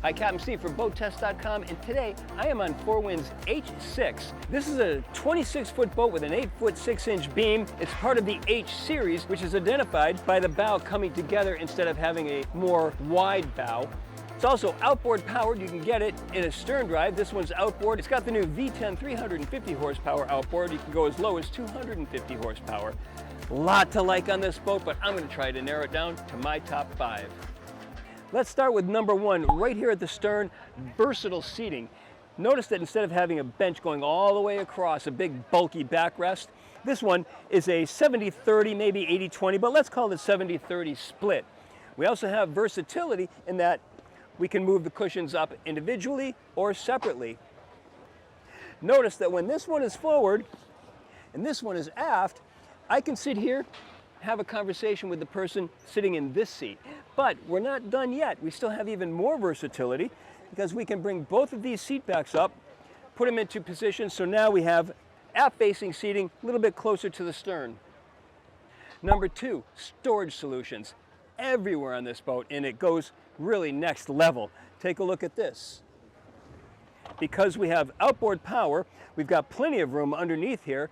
Hi, Captain Steve from BoatTEST.com, and today I am on 4Wind's H6. This is a 26-foot boat with an 8-foot 6-inch beam. It's part of the H series, which is identified by the bow coming together instead of having a more wide bow. It's also outboard powered. You can get it in a stern drive. This one's outboard. It's got the new V10 350 horsepower outboard. You can go as low as 250 horsepower. A lot to like on this boat, but I'm going to try to narrow it down to my top 5. Let's start with number 1, right here at the stern, versatile seating. Notice that instead of having a bench going all the way across, a big bulky backrest, this one is a 70-30, maybe 80-20, but let's call it 70-30 split. We also have versatility in that we can move the cushions up individually or separately. Notice that when this one is forward and this one is aft, I can sit here, have a conversation with the person sitting in this seat. But we're not done yet. We still have even more versatility because we can bring both of these seat backs up, put them into position, so now we have aft-facing seating a little bit closer to the stern. Number 2, storage solutions. Everywhere on this boat, and it goes really next level. Take a look at this. Because we have outboard power, we've got plenty of room underneath here,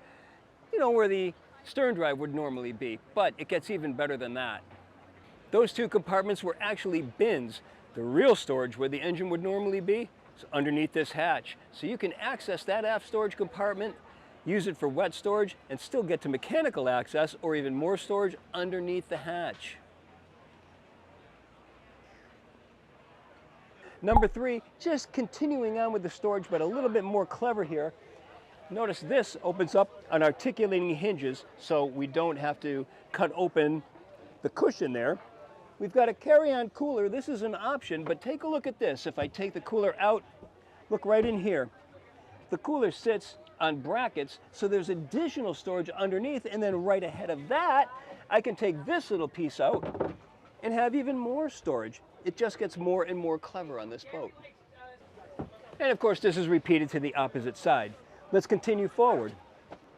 where the stern drive would normally be, but it gets even better than that. Those 2 compartments were actually bins. The real storage where the engine would normally be is underneath this hatch. So you can access that aft storage compartment, use it for wet storage, and still get to mechanical access or even more storage underneath the hatch. Number 3, just continuing on with the storage, but a little bit more clever here. Notice this opens up on articulating hinges, so we don't have to cut open the cushion there. We've got a carry-on cooler. This is an option, but take a look at this. If I take the cooler out, look right in here. The cooler sits on brackets, so there's additional storage underneath, and then right ahead of that, I can take this little piece out and have even more storage. It just gets more and more clever on this boat. And of course, this is repeated to the opposite side. Let's continue forward.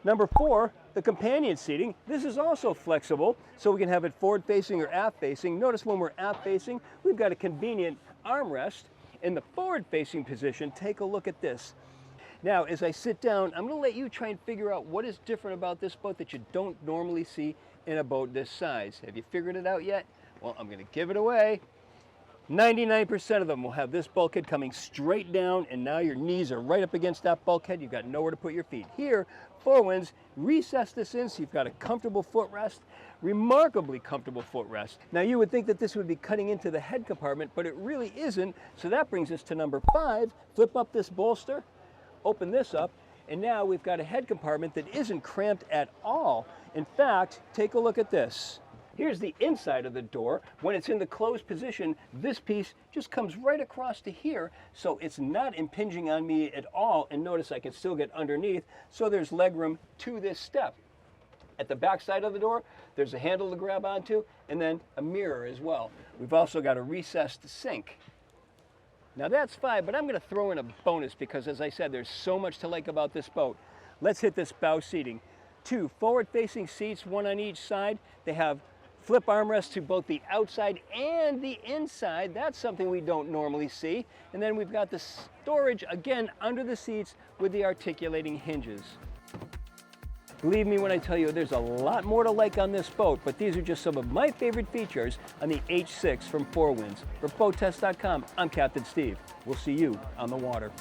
Number 4, the companion seating. This is also flexible, so we can have it forward-facing or aft-facing. Notice when we're aft-facing, we've got a convenient armrest. In the forward-facing position, take a look at this. Now, as I sit down, I'm going to let you try and figure out what is different about this boat that you don't normally see in a boat this size. Have you figured it out yet? Well, I'm going to give it away. 99% of them will have this bulkhead coming straight down, and now your knees are right up against that bulkhead. You've got nowhere to put your feet. Here, 4Winds recess this in so you've got a comfortable footrest, remarkably comfortable footrest. Now you would think that this would be cutting into the head compartment, but it really isn't. So that brings us to number 5. Flip up this bolster, open this up, and now we've got a head compartment that isn't cramped at all. In fact, take a look at this. Here's the inside of the door. When it's in the closed position, this piece just comes right across to here, so it's not impinging on me at all. And notice I can still get underneath, so there's legroom to this step. At the back side of the door, there's a handle to grab onto, and then a mirror as well. We've also got a recessed sink. Now that's 5, but I'm going to throw in a bonus because, as I said, there's so much to like about this boat. Let's hit this bow seating. 2 forward-facing seats, 1 on each side. They have flip armrests to both the outside and the inside. That's something we don't normally see. And then we've got the storage, again, under the seats with the articulating hinges. Believe me when I tell you there's a lot more to like on this boat, but these are just some of my favorite features on the H6 from 4Winds. For BoatTEST.com, I'm Captain Steve. We'll see you on the water.